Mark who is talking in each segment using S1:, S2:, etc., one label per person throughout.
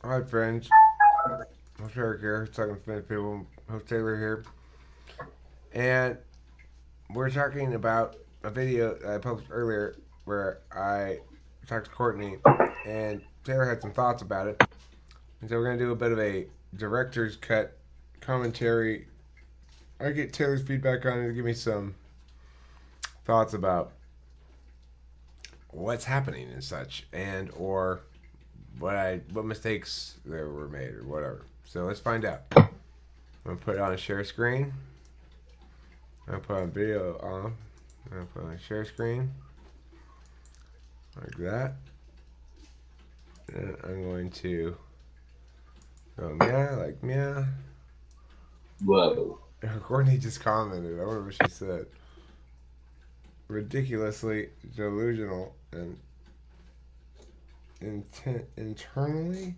S1: Hi, friends. Host Eric here, talking to Finnish people. Host Taylor here. And we're talking about a video that I posted earlier where I talked to Courtney, and Taylor had some thoughts about it. And so we're going to do a bit of a director's cut commentary. I get Taylor's feedback on it to give me some thoughts about what's happening and such, and or what mistakes there were made or whatever. So let's find out. I'm gonna put it on share screen. I'm gonna put on video on. I'm gonna put on share screen like that. And I'm going to go meow like meow.
S2: Whoa.
S1: Courtney just commented. I wonder what she said. Ridiculously delusional and internally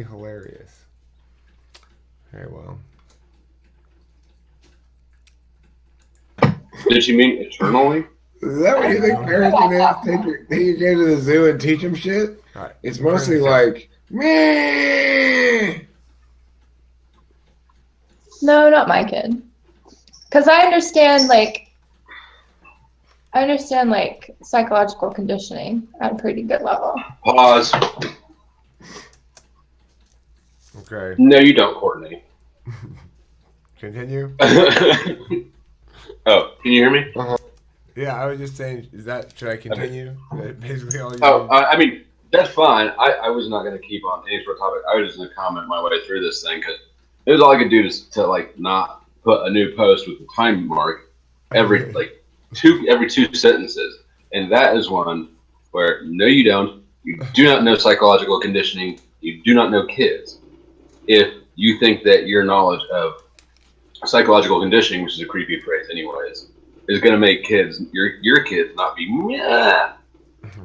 S1: hilarious. Very well.
S2: Did she mean eternally?
S3: Is that what you think parenting is? Take your kid to the zoo and teach him shit?
S1: Right.
S3: It's mostly like, meh.
S4: No, not my kid. Because I understand psychological conditioning at a pretty good level.
S2: Pause.
S1: Okay.
S2: No, you don't, Courtney.
S1: Continue.
S2: Oh, can you hear me?
S1: Yeah, I was just saying, should I continue? Is that basically all you
S2: I mean, that's fine. I was not going to keep on any sort of topic. I was just going to comment my way through this thing because it was all I could do to like not put a new post with a time mark every two sentences, and that is one where no, you don't. You do not know psychological conditioning. You do not know kids. If you think that your knowledge of psychological conditioning, which is a creepy phrase, anyways, is going to make your kids not be meh.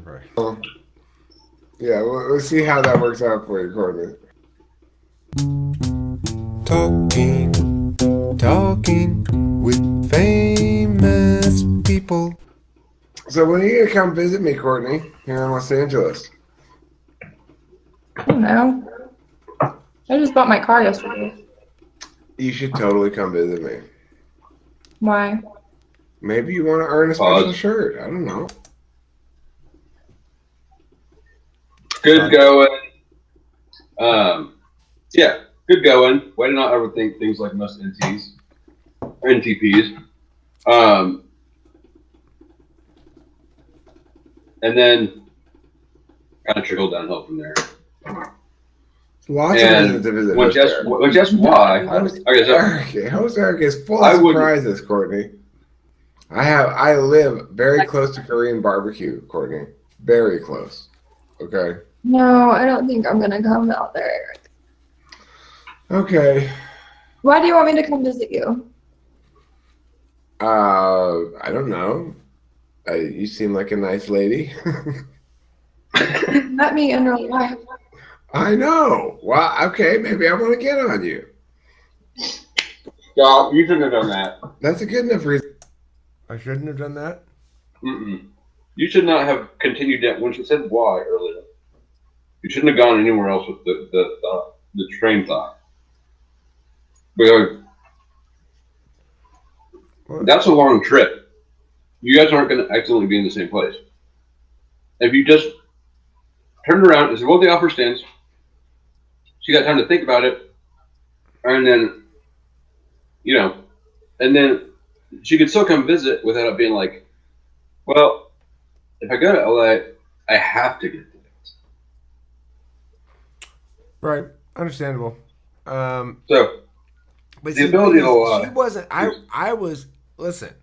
S1: Right.
S3: Yeah, we'll see how that works out for you, Courtney.
S1: Talking with famous people.
S3: So when are you gonna come visit me, Courtney, here in Los Angeles?
S4: I don't know. I just bought my car yesterday.
S3: You should totally come visit me.
S4: Why?
S3: Maybe you want to earn a special shirt. I don't know.
S2: Good going. Yeah, good going. Way to not overthink things like most NTPs. And then kind of trickle downhill from there.
S3: Lots of reasons to visit.
S2: When just why?
S3: Host Eric is full of surprises, Courtney. I live very close to Korean barbecue, Courtney. Very close. Okay.
S4: No, I don't think I'm gonna come out there, Eric.
S3: Okay.
S4: Why do you want me to come visit you?
S3: I don't know. You seem like a nice lady.
S4: Not me in real life.
S3: I know. Well, okay, maybe I want to get on you.
S2: Yeah, you shouldn't have done that.
S3: That's a good enough reason.
S1: I shouldn't have done that?
S2: Mm-mm. You should not have continued that when she said why earlier. You shouldn't have gone anywhere else with the train thought. Because that's a long trip. You guys aren't going to accidentally be in the same place. If you just turned around and said, well, the offer stands. She got time to think about it. And then, and then she could still come visit without it being like, well, if I go to LA, I have to get tickets.
S1: Right. Understandable.
S2: So,
S1: but
S2: the ability to lie.
S1: She wasn't. I was. Listen,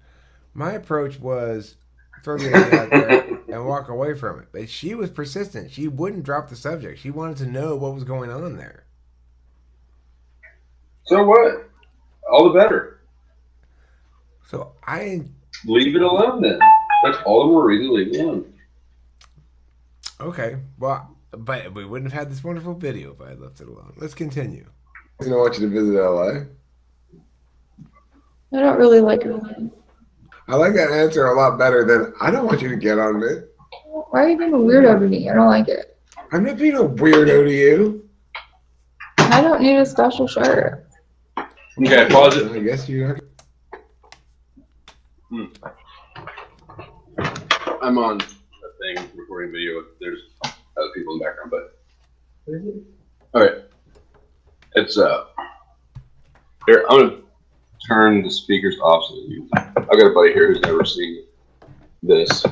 S1: my approach was throw the idea out there and walk away from it. But she was persistent. She wouldn't drop the subject. She wanted to know what was going on there.
S2: So what? All the better.
S1: So I
S2: leave it alone then. That's all the more reason to leave it alone.
S1: Okay. Well, but we wouldn't have had this wonderful video if I had left it alone. Let's continue.
S3: I don't want you to visit LA.
S4: I don't really like it.
S3: I like that answer a lot better than I don't want you to get on me.
S4: Why are you being a weirdo to me? I don't like it.
S3: I'm not being a weirdo to you.
S4: I don't need a special shirt.
S2: Okay, pause it.
S3: I guess you are.
S2: I'm on a thing recording video. There's other people in the background, but all right. It's here. I'm gonna turn the speakers off. So I've got a buddy here who's never seen this.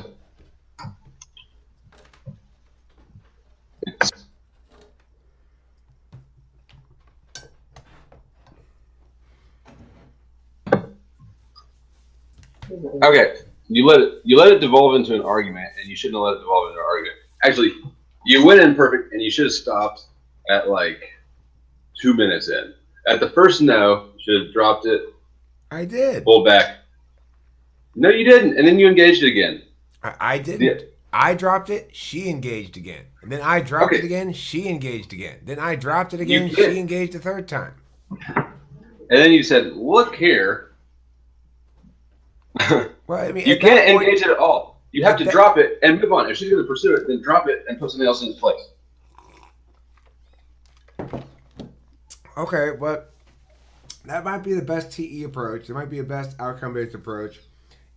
S2: Okay, you let it devolve into an argument, and you shouldn't have let it devolve into an argument. Actually, you went in perfect, and you should have stopped at like 2 minutes in. At the first no, you should have dropped it.
S1: I did.
S2: Pulled back. No, you didn't, and then you engaged it again.
S1: I didn't.
S2: Yeah.
S1: I dropped it. She engaged again. And then I dropped it again. She engaged again. Then I dropped it again. She engaged a third time.
S2: And then you said, "Look here."
S1: Well, I mean,
S2: you can't engage it at all. You have to drop it and move on. If she's going to pursue it, then drop it and put something else in its place.
S1: Okay, but that might be the best TE approach. It might be a best outcome-based approach.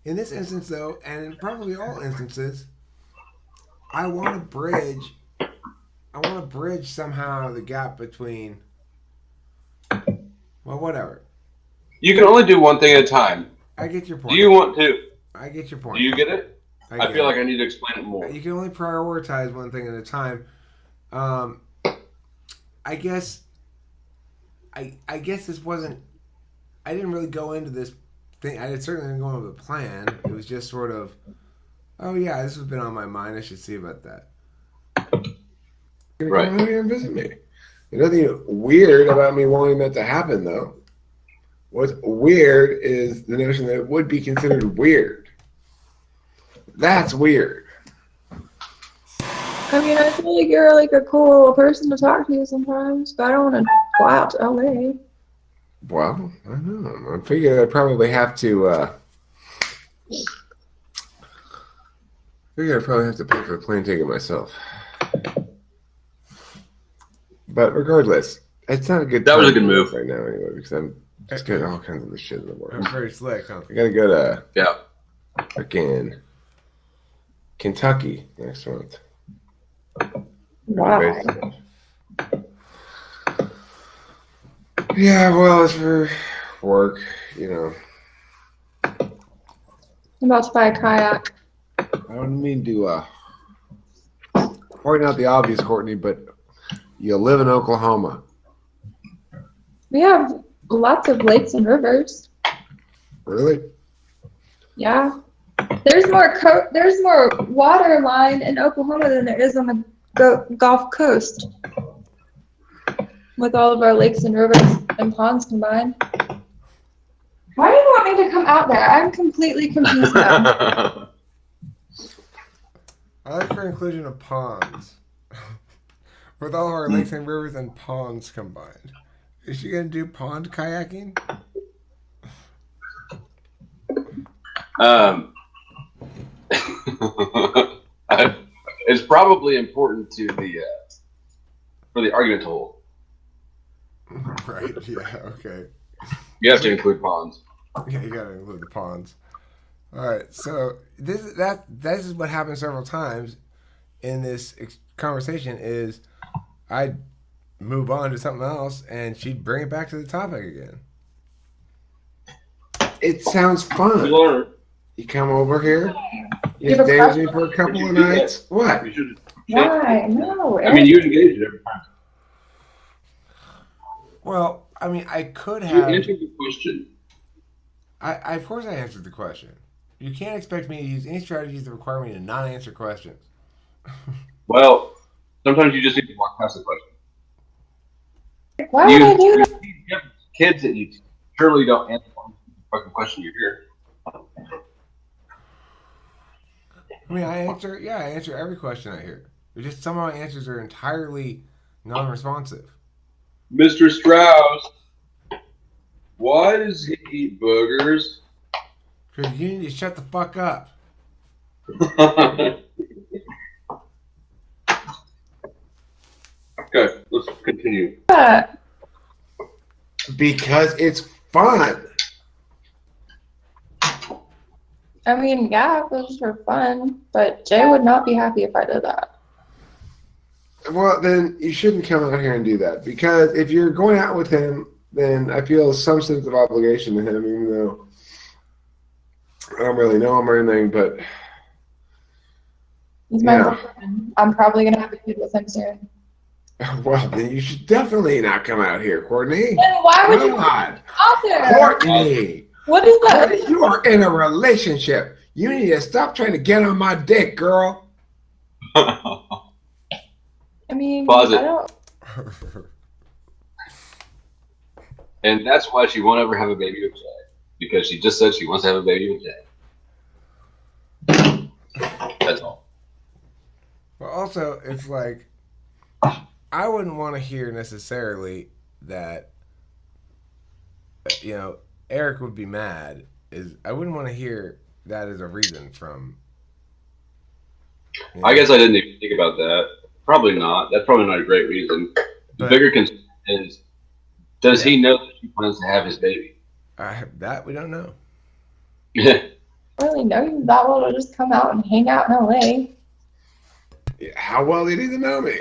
S1: In this instance, though, and in probably all instances, I want to bridge somehow the gap between. Well, whatever.
S2: You can only do one thing at a time.
S1: I get your point.
S2: Do you want to?
S1: I get your point.
S2: Do you get it? I feel like I need to explain it more.
S1: You can only prioritize one thing at a time. I guess this wasn't. I didn't really go into this thing. I certainly didn't go into the plan. It was just sort of, oh yeah, this has been on my mind. I should see about that.
S3: Right. Come out here and visit me. There's nothing weird about me wanting that to happen, though. What's weird is the notion that it would be considered weird. That's weird.
S4: I mean, I feel like you're like a cool person to talk to sometimes, but I don't want to fly out to LA.
S3: Well, I don't know. I figured I'd probably have to. Pay for the plane ticket myself. But regardless, it's not a good.
S2: That was a good move
S3: right now, anyway, because I'm just getting all kinds of the shit in the works.
S1: That's very slick, huh?
S3: I gotta go to
S2: yeah.
S3: Kentucky next month.
S4: Wow.
S3: Yeah, well, it's for work, you know.
S4: I'm about to buy a kayak.
S3: I don't mean to point out the obvious, Courtney, but you live in Oklahoma.
S4: We have lots of lakes and rivers.
S3: Really?
S4: Yeah. There's more water line in Oklahoma than there is on the Gulf Coast. With all of our lakes and rivers and ponds combined. Why do you want me to come out there? I'm completely confused now.
S1: I like her inclusion of ponds. With all of our lakes and rivers and ponds combined. Is she going to do pond kayaking?
S2: It's probably important to for the argument to hold.
S1: Right, yeah, okay.
S2: You have to include ponds.
S1: Yeah, you got to include the ponds. All right, so this is what happened several times in this conversation is I'd move on to something else and she'd bring it back to the topic again.
S3: It sounds fun. You come over here, you stay with me for a couple of nights. What?
S4: Why? No.
S2: I mean, you engage it every time.
S1: Well, I mean, I could have.
S2: You answered the question.
S1: I of course I answered the question. You can't expect me to use any strategies that require me to not answer questions.
S2: Well, sometimes you just need to walk past the question.
S4: Why would I do that?
S2: You have kids that you surely don't answer the fucking question you hear.
S1: I mean, I answer every question I hear. It's just some of my answers are entirely non-responsive.
S2: Mr. Strauss, why does he eat boogers?
S1: Because you need to shut the fuck up.
S2: Continue.
S3: Because it's fun.
S4: I mean, yeah, it was for fun, but Jay would not be happy if I did that.
S3: Well, then you shouldn't come out here and do that. Because if you're going out with him, then I feel some sense of obligation to him, even though I don't really know him or anything, but
S4: He's my boyfriend. I'm probably going to have a kid with him soon.
S3: well, then you should definitely not come out here, Courtney.
S4: Then why would you
S3: God.
S4: out there?
S3: Courtney!
S4: What is that?
S3: Courtney, you are in a relationship. You need to stop trying to get on my dick, girl.
S4: I mean,
S2: Pause it.
S4: I don't.
S2: And that's why she won't ever have a baby with Jay. Because she just said she wants to have a baby with Jay. That's all.
S1: But also, it's like, I wouldn't want to hear necessarily that, Eric would be mad. I wouldn't want to hear that as a reason from.
S2: I guess I didn't even think about that. Probably not. That's probably not a great reason. The bigger concern is, does he know that she plans to have his baby?
S1: That we don't know.
S2: Yeah.
S4: I really know you that well to just come out and hang out in LA.
S3: Yeah, how well did he know me?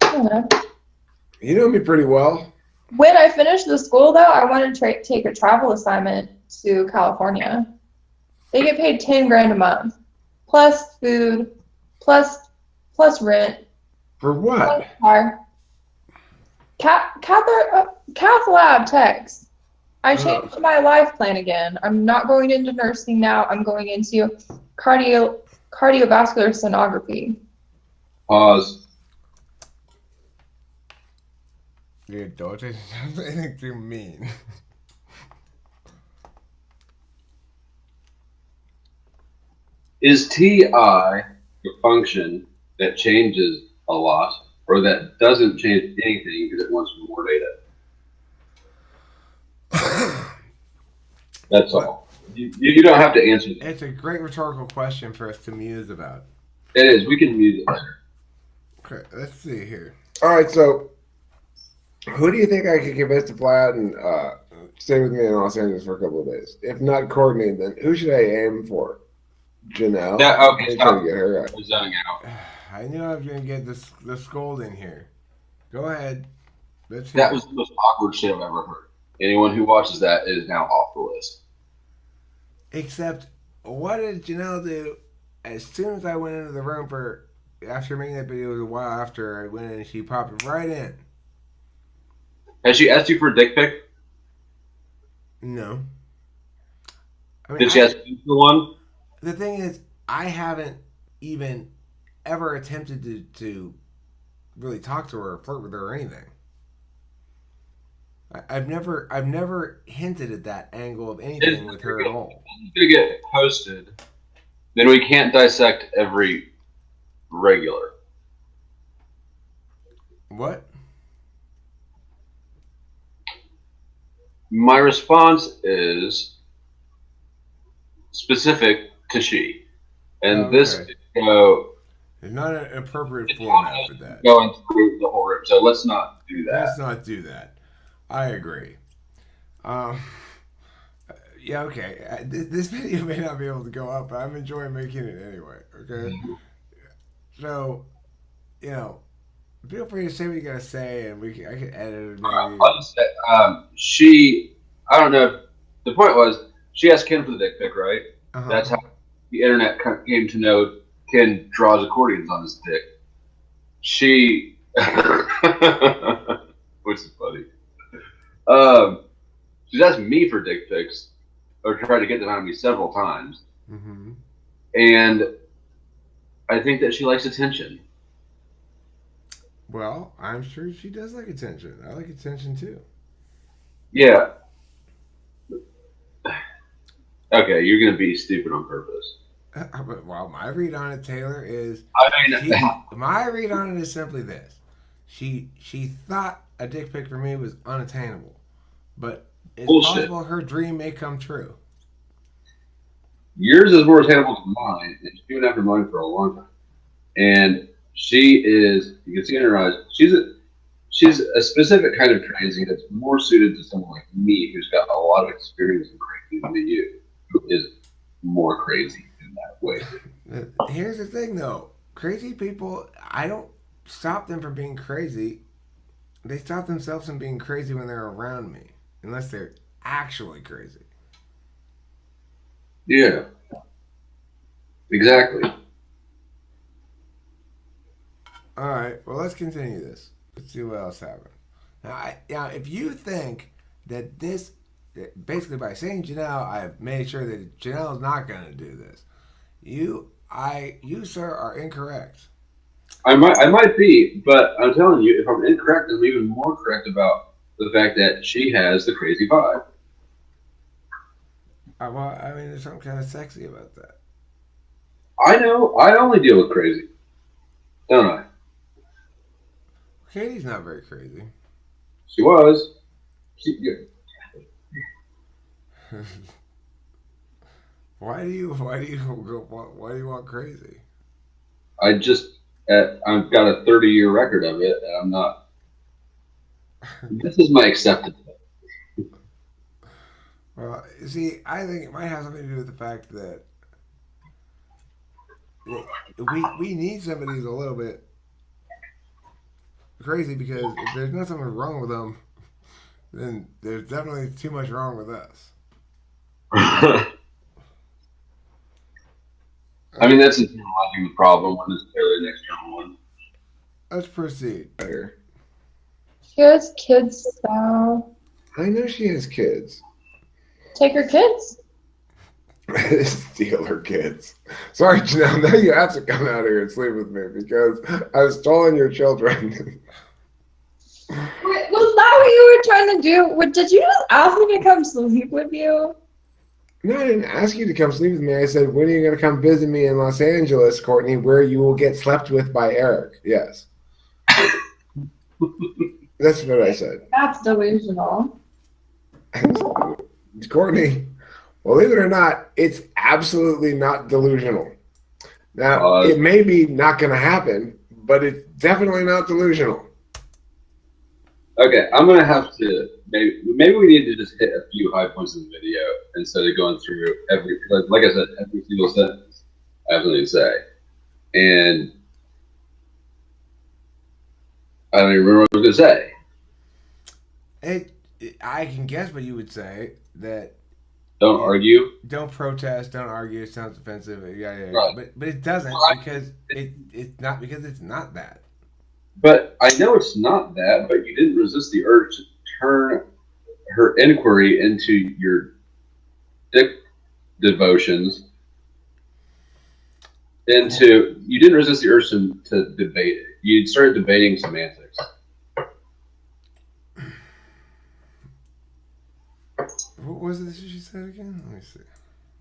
S4: I don't know.
S3: You know me pretty well.
S4: When I finished the school, though, I wanted to take a travel assignment to California. They get paid $10,000 a month, plus food, plus rent.
S3: For what?
S4: Plus car. Cath lab techs. I changed my life plan again. I'm not going into nursing now. I'm going into cardiovascular sonography.
S2: Pause.
S1: Dude, don't say anything too mean.
S2: Is TI a function that changes a lot, or that doesn't change anything because it wants more data? That's all. You don't have to answer that.
S1: It's a great rhetorical question for us to muse about.
S2: It is. We can muse it later.
S1: Okay, let's see here.
S3: All right, so who do you think I could convince to fly out and stay with me in Los Angeles for a couple of days? If not Courtney, then who should I aim for? Janelle?
S2: Okay,
S3: trying to get her out.
S2: We're zoning out.
S1: I knew I was going to get the scolding here. Go ahead. Let's hear
S2: That was the most awkward shit I've ever heard. Anyone who watches that is now off the list.
S1: Except, what did Janelle do as soon as I went into the room after making that video? It was a while after I went in, and she popped right in.
S2: Has she asked you for a dick pic?
S1: No. I mean,
S2: Did she ask you for one?
S1: The thing is, I haven't even ever attempted to really talk to her or flirt with her or anything. I've never hinted at that angle of anything with her at all.
S2: It's going to get posted. Then we can't dissect every regular.
S1: What?
S2: My response is specific to she. And this could go...
S1: It's not an appropriate format for that.
S2: Going through the whole rip, so let's not do that.
S1: Let's not do that. I agree. Yeah, okay. This video may not be able to go up, but I'm enjoying making it anyway, okay? So, feel free to say what you gotta say, and I can edit it maybe.
S2: I'll just say, I don't know. The point was, she asked Ken for the dick pic, right?
S1: Uh-huh.
S2: That's how the internet came to know Ken draws accordions on his dick. She, which is funny. She's asked me for dick pics, or tried to get them out of me several times.
S1: Mm-hmm.
S2: And I think that she likes attention.
S1: Well, I'm sure she does like attention. I like attention too.
S2: Yeah. Okay, you're going to be stupid on purpose.
S1: Well, my read on it, Taylor, is... my read on it is simply this. She thought a dick pic for me was unattainable. But it's possible her dream may come true.
S2: Yours is more attainable than mine, and she's been after mine for a long time. And she is. You can see in her eyes. She's a specific kind of crazy that's more suited to someone like me, who's got a lot of experience in crazy than you, who is more crazy in that way.
S1: Here's the thing, though. Crazy people, I don't stop them from being crazy. They stop themselves from being crazy when they're around me, unless they're actually crazy.
S2: Yeah, exactly.
S1: All right, well, let's continue this. Let's see what else happened. Now, if you think that this, basically by saying Janelle, I've made sure that Janelle's not going to do this. You, sir, are incorrect.
S2: I might be, but I'm telling you, if I'm incorrect, I'm even more correct about the fact that she has the crazy vibe.
S1: Well, I mean, there's something kind of sexy about that.
S2: I know. I only deal with crazy, don't I?
S1: Katie's not very crazy.
S2: She was.
S1: Why do you want crazy?
S2: I've got a 30-year record of it, and I'm not. This is my acceptance.
S1: Well, see, I think it might have something to do with the fact that we need somebody who's a little bit crazy, because if there's not something wrong with them, then there's definitely too much wrong with us.
S2: I mean, that's internalizing the problem when it's clearly an external one.
S1: Let's proceed.
S4: She has kids now.
S3: I know she has kids.
S4: Take her kids.
S3: Steal her kids. Sorry, Janelle. Now you have to come out here and sleep with me because I've stolen your children.
S4: Was that what you were trying to do? Did you just ask me to come sleep with you?
S3: No, I didn't ask you to come sleep with me. I said, when are you going to come visit me in Los Angeles, Courtney, where you will get slept with by Eric? Yes. That's what I said.
S4: That's delusional.
S3: Courtney, believe it or not, it's absolutely not delusional. Now, it may be not going to happen, but it's definitely not delusional.
S2: Okay, I'm gonna have to maybe we need to just hit a few high points in the video instead of going through every like I said, every single sentence I have something to say. And I don't even remember what I was gonna say.
S1: I can guess what you would say, that
S2: don't argue.
S1: Don't protest, don't argue, it sounds offensive. Yeah.
S2: Right.
S1: But it doesn't, because it's not that.
S2: But I know it's not that, but you didn't resist the urge to turn her inquiry into your dick devotions. You didn't resist the urge to debate it. You started debating semantics.
S1: What was it that she said again? Let me see.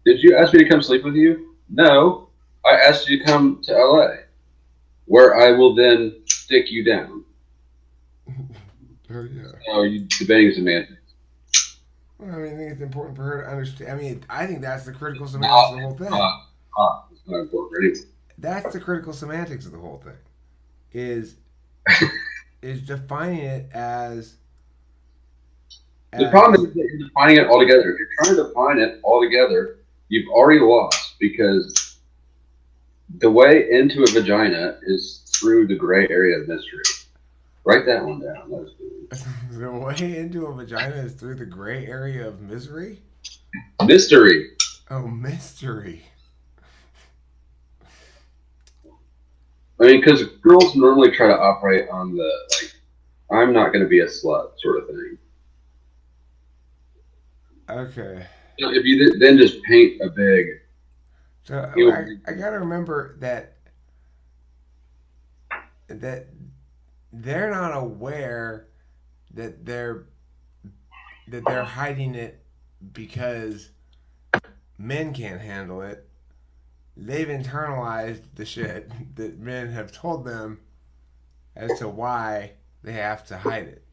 S2: Did you ask me to come sleep with you? No. I asked you to come to LA, where I will then stick you down.
S1: Oh, yeah.
S2: So you're debating semantics.
S1: Well, I mean, I think it's important for her to understand. I mean, I think that's the critical semantics of the whole thing.
S2: It's not important anyway.
S1: That's the critical semantics of the whole thing. Is defining it as.
S2: The problem is that you're defining it all together. If you're trying to define it all together, you've already lost, because the way into a vagina is through the gray area of mystery. Write that one down.
S1: The way into a vagina is through the gray area of misery?
S2: Mystery.
S1: Oh, mystery.
S2: I mean, because girls normally try to operate on the, I'm not going to be a slut sort of thing.
S1: Okay.
S2: If you then just paint a big...
S1: So I got to remember that they're not aware that they're hiding it because men can't handle it. They've internalized the shit that men have told them as to why they have to hide it.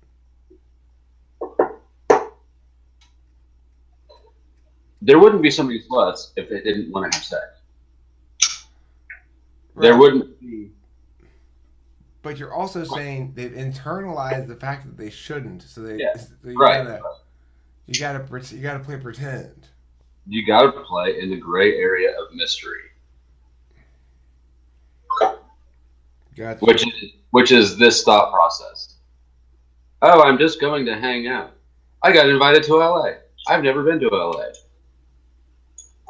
S2: There wouldn't be so many sluts if they didn't want to have sex. Right. There wouldn't be
S1: but you're also saying they've internalized the fact that they shouldn't. So
S2: Yeah.
S1: so
S2: Right.
S1: you gotta play pretend.
S2: You got to play in the gray area of mystery,
S1: Gotcha.
S2: which is this thought process. Oh, I'm just going to hang out. I got invited to LA. I've never been to LA.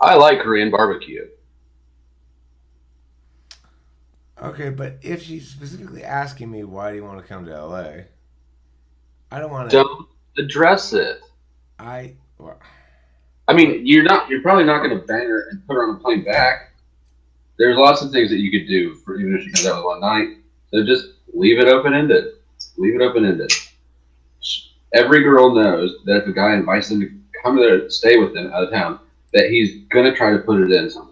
S2: I like Korean barbecue.
S1: Okay, but if she's specifically asking me why do you want to come to LA, I don't want to.
S2: Don't address it.
S1: Well,
S2: I mean, you're probably not going to bang her and put her on a plane back. There's lots of things that you could do for even if she comes out with one night. So just leave it open ended. Leave it open ended. Every girl knows that if a guy invites them to come there to stay with them out of town, that he's going to try to put it in somewhere.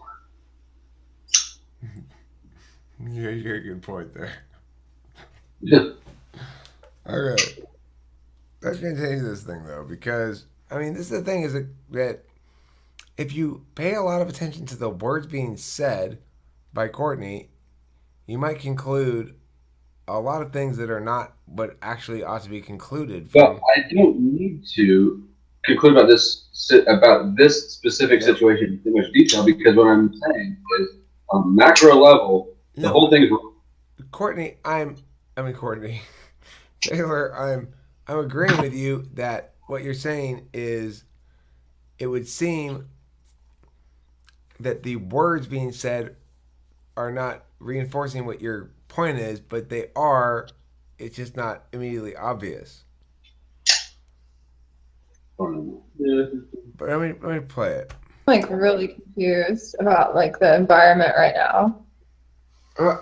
S1: you got a good point there.
S2: Yeah.
S1: Okay, let's continue this thing though, because I mean, this is the thing: is that if you pay a lot of attention to the words being said by Courtney, you might conclude a lot of things that are not what actually ought to be concluded
S2: Well,
S1: from.
S2: I don't need to conclude about this specific
S1: Yep.
S2: situation in too much detail because what I'm saying is on a macro level, the
S1: No,
S2: whole thing is wrong.
S1: Courtney, I mean Courtney, Taylor, I'm agreeing with you that what you're saying is it would seem that the words being said are not reinforcing what your point is, but they are. It's just not immediately obvious.
S2: Yeah.
S1: But let me play it.
S4: I'm like really confused about like the environment right now.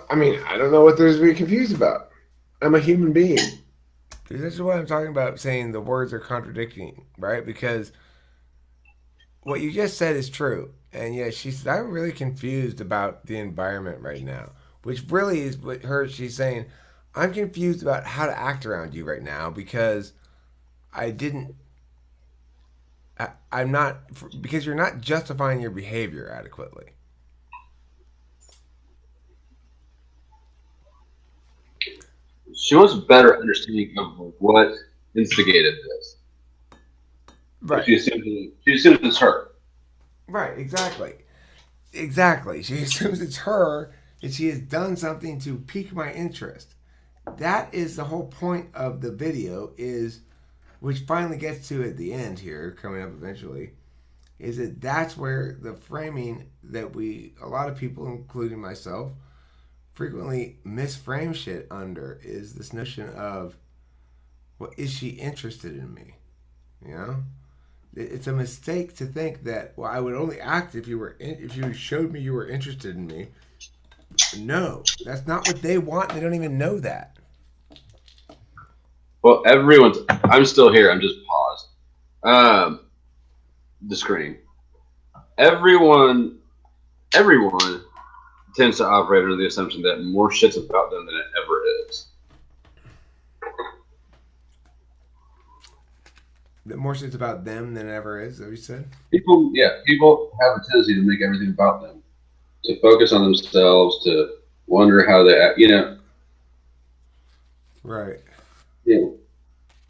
S3: I mean, I don't know what there's to be confused about. I'm a human being.
S1: This is what I'm talking about, saying the words are contradicting, right? Because what you just said is true. And yeah, she said, I'm really confused about the environment right now, which really is what she's saying. I'm confused about how to act around you right now because I didn't, I'm not, because you're not justifying your behavior adequately.
S2: She wants a better understanding of what instigated this. But
S1: Right.
S2: she assumes it's her.
S1: Right, exactly. Exactly. She assumes it's her and she has done something to pique my interest. That is the whole point of the video is which finally gets to at the end here, coming up eventually, is that that's where the framing that a lot of people, including myself, frequently misframe shit under is this notion of, well, is she interested in me? You know, it's a mistake to think that, well, I would only act if if you showed me you were interested in me. No, that's not what they want. They don't even know that.
S2: Well, I'm still here. I'm just paused. The screen. Everyone tends to operate under the assumption that more shit's about them than it ever is.
S1: That more shit's about them than it ever is. Is that what you said?
S2: People have a tendency to make everything about them, to focus on themselves, to wonder how they act.
S1: Right.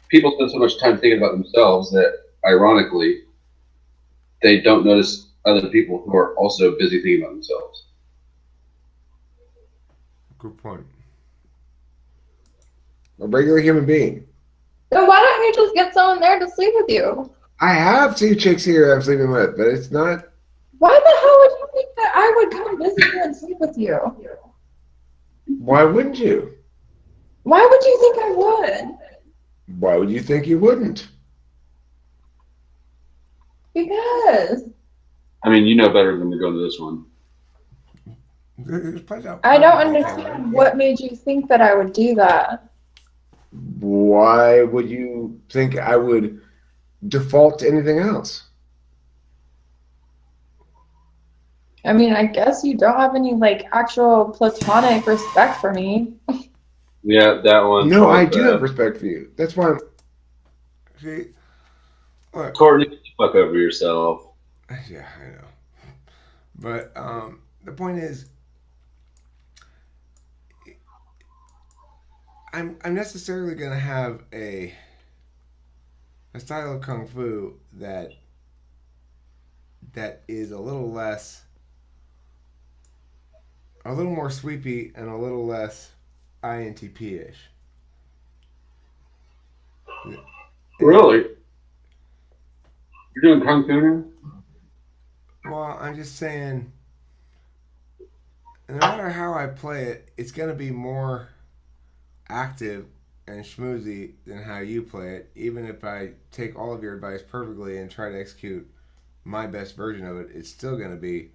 S2: People spend so much time thinking about themselves that, ironically, they don't notice other people who are also busy thinking about themselves.
S1: Good point.
S3: A regular human being.
S4: Then why don't you just get someone there to sleep with you?
S3: I have two chicks here I'm sleeping with, but it's not.
S4: Why the hell would you think that I would come visit you and sleep with you?
S3: Why wouldn't you?
S4: Why would you think I would?
S3: Why would you think you wouldn't?
S4: Because
S2: I mean, you know better than to go to this one.
S4: I don't understand what made you think that I would do that.
S3: Why would you think I would default to anything else?
S4: I mean, I guess you don't have any like actual platonic respect for me.
S2: Yeah, that one.
S3: No, I do have respect for you. That's why I'm.
S1: See, look,
S2: Courtney, get the fuck over yourself.
S1: yeah, I know. But the point is, I'm necessarily gonna have a style of kung fu that is a little more sweepy and a little less INTP ish. And
S2: Really? You're doing kung fu now?
S1: well, I'm just saying, no matter how I play it, it's gonna be more active and schmoozy than how you play it. Even if I take all of your advice perfectly and try to execute my best version of it, it's still gonna be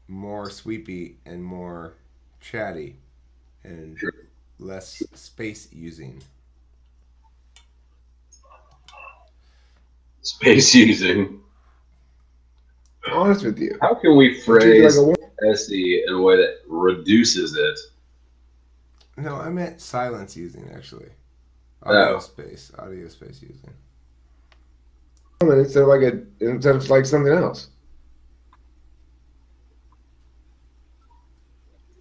S1: more sweepy and more chatty and
S2: Sure.
S1: less space using.
S2: Space using.
S3: Honest with you.
S2: How can we
S3: I treat you like a
S2: phrase
S3: woman.
S2: SE in a way that reduces it?
S1: No, I meant silence using actually.
S2: Oh,
S1: Audio space using.
S3: Instead of like something else.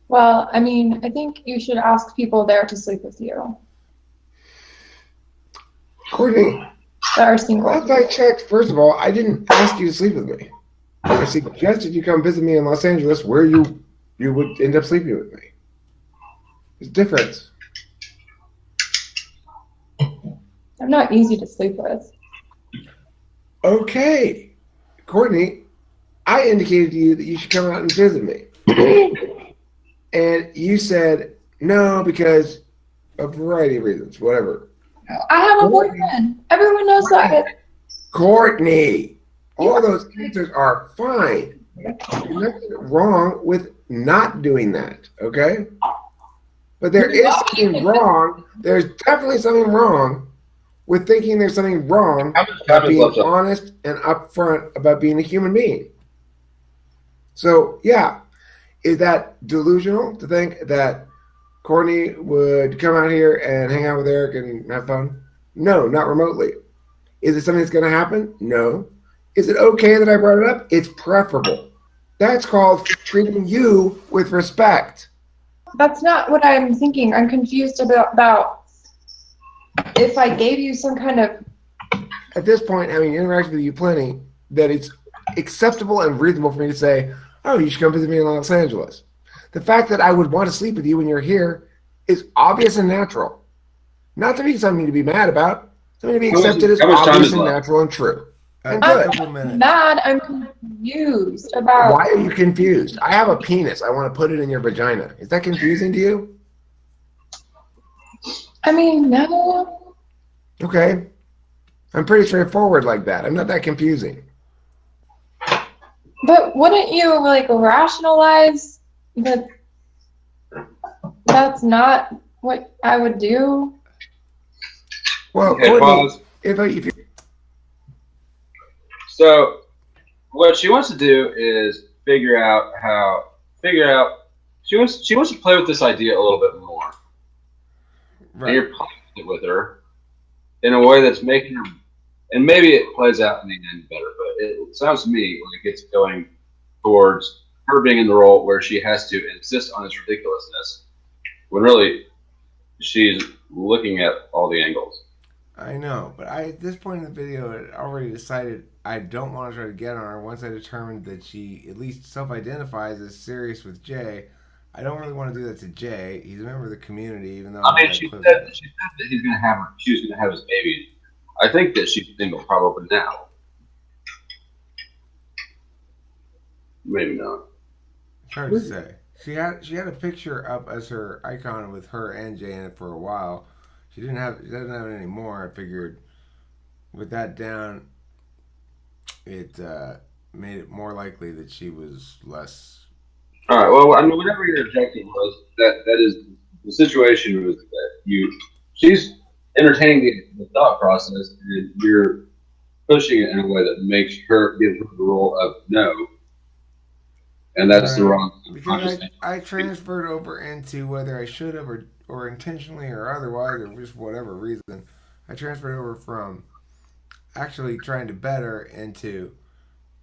S4: Well, I mean, I think you should ask people there to sleep with you
S3: Courtney,
S4: that are single.
S3: last I checked, first of all, I didn't ask you to sleep with me. I suggested you come visit me in Los Angeles where you would end up sleeping with me. There's a difference.
S4: I'm not easy to sleep with.
S3: Okay. Courtney, I indicated to you that you should come out and visit me. And you said no because of a variety of reasons, whatever.
S4: I have a boyfriend. Everyone knows that.
S3: Courtney, all those answers are fine. There's nothing wrong with not doing that, okay? But there is something wrong. There's definitely something wrong with thinking there's something wrong
S2: how much time
S3: about
S2: is
S3: being
S2: left?
S3: honest and upfront about being a human being. So, yeah, is that delusional to think that Courtney would come out here and hang out with Eric and have fun? No, not remotely. Is it something that's going to happen? No. Is it okay that I brought it up? It's preferable. That's called treating you with respect.
S4: That's not what I'm thinking. I'm confused about if I gave you some kind of.
S3: At this point, having interacted with you plenty, that it's acceptable and reasonable for me to say, oh, you should come visit me in Los Angeles. The fact that I would want to sleep with you when you're here is obvious and natural. Not to be something to be mad about, something to be accepted as
S2: How much time
S3: obvious
S2: is
S3: and
S2: left?
S3: natural and true. And
S1: A
S3: good.
S1: couple minutes.
S4: I'm mad. I'm confused about.
S3: Why are you confused? I have a penis. I want to put it in your vagina. Is that confusing to you?
S4: I mean, no.
S3: Okay. I'm pretty straightforward like that. I'm not that confusing.
S4: But wouldn't you like rationalize that that's not what I would do?
S3: Well,
S2: Okay,
S3: Courtney,
S2: pause.
S3: if you
S2: So, what she wants to do is figure out. She wants to play with this idea a little bit more, and
S1: Right.
S2: you're playing it with her in a way that's making her. And maybe it plays out in the end better, but it sounds to me like it's going towards her being in the role where she has to insist on its ridiculousness, when really she's looking at all the angles.
S1: I know, but at this point in the video, I had already decided I don't want to try to get on her. Once I determined that she at least self-identifies as serious with Jay, I don't really want to do that to Jay. He's a member of the community, even though
S2: I mean,
S1: I'm
S2: she
S1: close
S2: said
S1: to
S2: she said that he's gonna have her. She was gonna have his baby. I think that she's single, probably now. Maybe not.
S1: It's hard to say. She had a picture up as her icon with her and Jay in it for a while. She doesn't have it anymore. I figured with that down, it made it more likely that she was less.
S2: All right. Well, I mean, whatever your objective was, that is the situation was that she's entertaining the thought process, and you're pushing it in a way that makes her give her the role of no, and that's the
S1: Right.
S2: wrong
S1: Because
S2: conscious thing.
S1: I transferred over into whether I should have or intentionally or otherwise or just whatever reason, I transferred over from actually trying to better into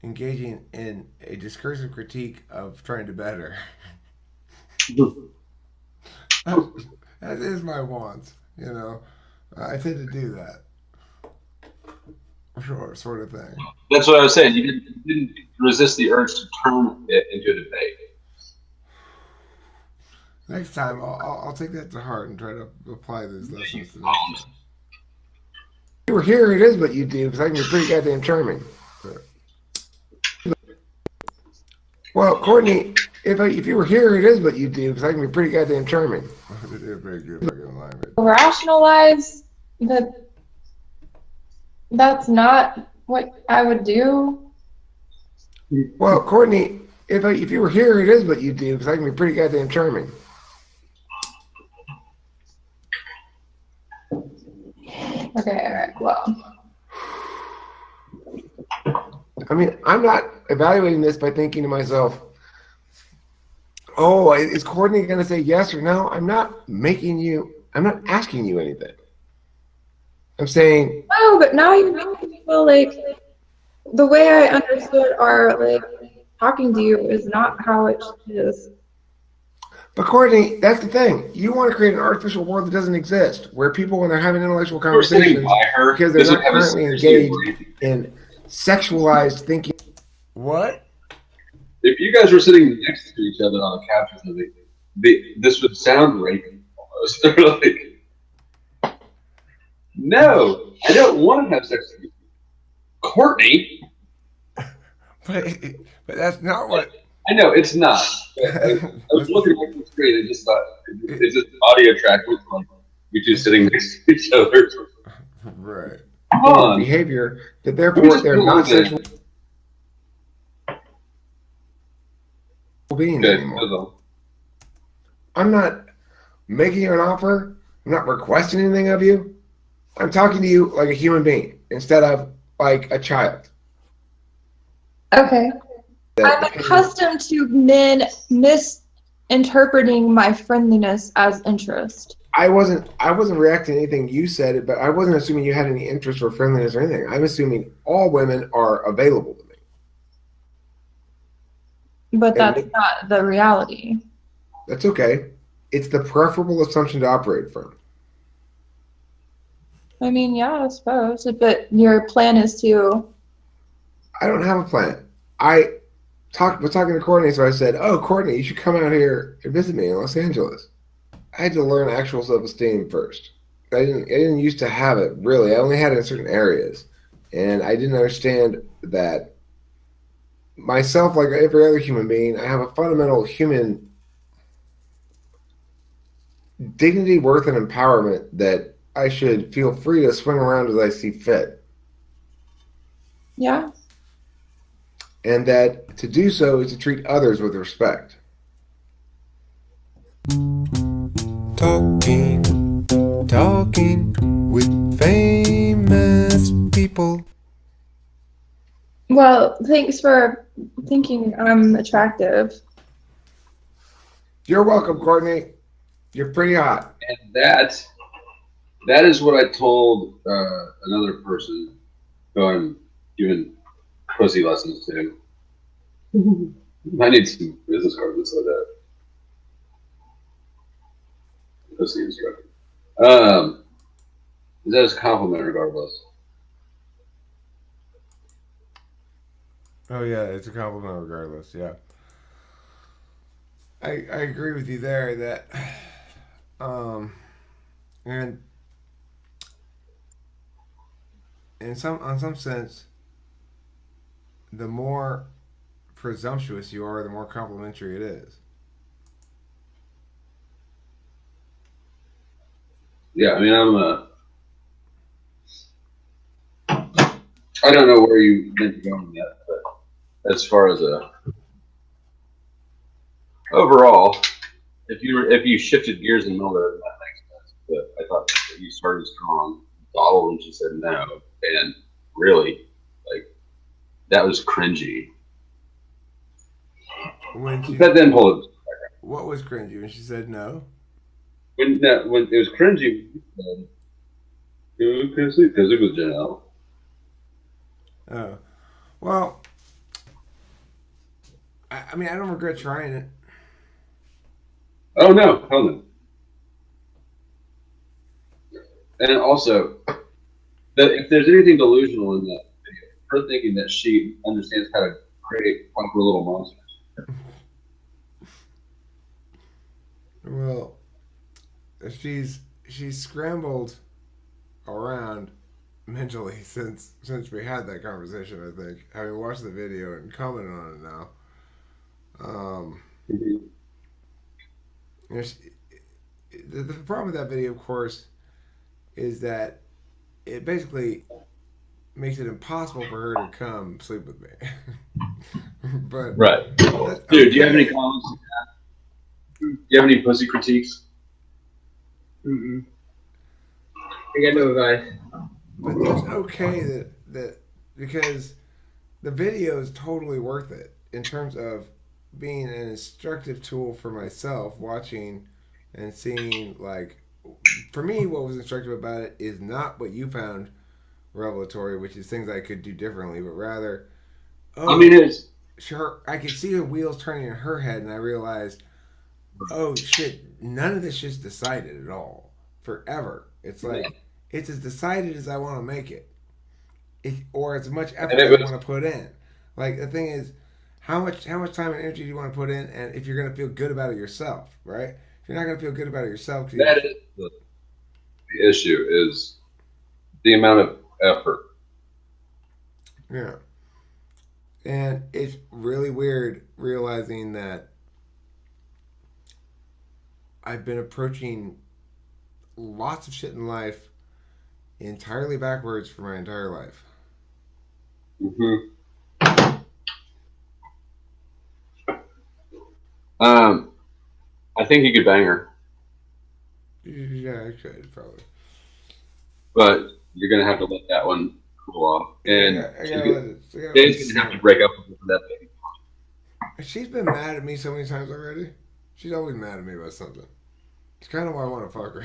S1: engaging in a discursive critique of trying to better. And That is my want. You know, I tend to do that. Sort of thing.
S2: That's what I was saying. You didn't resist the urge to turn it into a debate.
S1: Next time, I'll take that to heart and try to apply these lessons to next time.
S3: If you were here, it is what you do, because I can be pretty goddamn charming. Well, Courtney, if you were here, it is what you do, because I can be pretty goddamn charming.
S1: They did very good fucking alignment.
S4: Rationalize that that's not what I would do.
S3: Well, Courtney, if you were here, it is what you do, because I can be pretty goddamn charming.
S4: Okay, all right, well.
S3: I mean, I'm not evaluating this by thinking to myself, oh, is Courtney going to say yes or no? I'm not asking you anything. I'm saying.
S4: No, but now you're making me feel like the way I understood our, like, talking to you is not how it is.
S3: But Courtney, that's the thing. You want to create an artificial world that doesn't exist, where people, when they're having intellectual conversations, because they're not currently engaged in sexualized thinking.
S1: What?
S2: If you guys were sitting next to each other on the couch or something, this would sound rapey almost. Like, no, I don't want to have sex with you, Courtney.
S1: But that's not what.
S2: I know it's not. I was looking at the screen and just thought it's just audio track with like you two sitting next to each other.
S1: Right.
S2: Come on.
S3: Behavior that therefore they're not sexual beings anymore. I'm not making you an offer. I'm not requesting anything of you. I'm talking to you like a human being instead of like a child.
S4: Okay. I'm accustomed to men misinterpreting my friendliness as interest.
S3: I wasn't reacting to anything you said, but I wasn't assuming you had any interest or friendliness or anything. I'm assuming all women are available to me.
S4: But that's not the reality.
S3: That's okay. It's the preferable assumption to operate from.
S4: I mean, yeah, I suppose. But your plan is to...
S3: I don't have a plan. I was talking to Courtney, so I said, oh, Courtney, you should come out here and visit me in Los Angeles. I had to learn actual self-esteem first. I didn't used to have it, really. I only had it in certain areas. And I didn't understand that myself, like every other human being, I have a fundamental human dignity, worth, and empowerment that I should feel free to swing around as I see fit.
S4: Yeah.
S3: And that to do so is to treat others with respect. Talking with famous people.
S4: Well, thanks for thinking I'm attractive.
S3: You're welcome, Courtney. You're pretty hot.
S2: And that is what I told another person who I'm giving pussy lessons to. I need some business cards that say that. Pussy instructor. That is a compliment regardless.
S1: Oh yeah, it's a compliment regardless. Yeah, I agree with you there. That and in some sense, the more presumptuous you are, the more complimentary it is.
S2: Yeah, I mean, I don't know where you meant to go on that, but as far as overall, if you shifted gears in the middle there, that makes sense. But I thought that you started strong, bottled when she said no, and really, like, that was cringy. But then pull it.
S1: What was cringy when she said no?
S2: When it was cringy, because it was Janelle.
S1: Oh, well, I mean, I don't regret trying it.
S2: Oh no, hell no. And also, that if there's anything delusional in that video, her thinking that she understands how to create proper little monsters.
S1: Well, she's scrambled around mentally since we had that conversation. I think having watched the video and commented on it now.
S2: Mhm.
S1: You know, the problem with that video, of course, is that it basically makes it impossible for her to come sleep with me. But
S2: Right.
S1: that's
S2: Dude, do you have any
S1: okay.
S2: comments? Do you have any pussy critiques?
S5: Mm-mm. I got no
S1: But
S5: advice.
S1: that's okay that because the video is totally worth it in terms of being an instructive tool for myself watching and seeing, like, for me what was instructive about it is not what you found revelatory, which is things I could do differently, but rather,
S2: I mean,
S1: oh,
S2: it's
S1: sure, I could see the wheels turning in her head, and I realized, oh shit, none of this shit's decided at all forever. It's like it's as decided as I want to make it, or as much
S2: and
S1: effort
S2: it
S1: as I
S2: was
S1: want to put in. Like, the thing is, how much time and energy do you want to put in, and if you're gonna feel good about it yourself, right? If you're not gonna feel good about it yourself,
S2: that is the issue is the amount of effort.
S1: yeah, and it's really weird realizing that I've been approaching lots of shit in life entirely backwards for my entire life.
S2: Hmm. Um, I think you could bang her,
S1: Yeah, I could probably.
S2: but you're gonna have to let that one cool off,
S1: Yeah,
S2: and
S1: I gotta let it. I gotta let it
S2: Dave's gonna have to
S1: simmer.
S2: break up with her for that baby.
S1: She's been mad at me so many times already. She's always mad at me about something. It's kind of why I want to fuck her.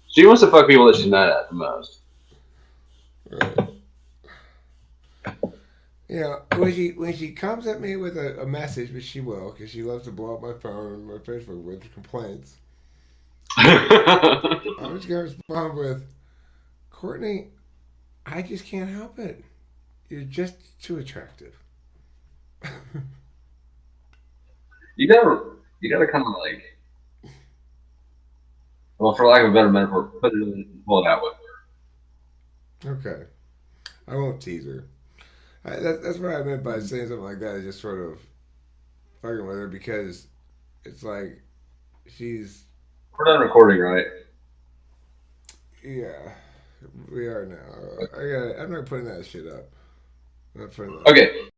S2: She wants to fuck people that she's mad at the most.
S1: Right. You know, when she comes at me with a message, which she will, because she loves to blow up my phone and my Facebook with complaints, I'm just gonna respond with, Courtney, I just can't help it. You're just too attractive.
S2: You gotta kind of like, well, for lack of a better metaphor, put it in and pull it out with
S1: Okay, I won't tease her. That's what I meant by saying something like that. Is just sort of fucking with her because it's like she's,
S2: her. We're done recording, right?
S1: yeah, we are now. I'm not putting that shit up. I'm not putting that.
S2: Okay.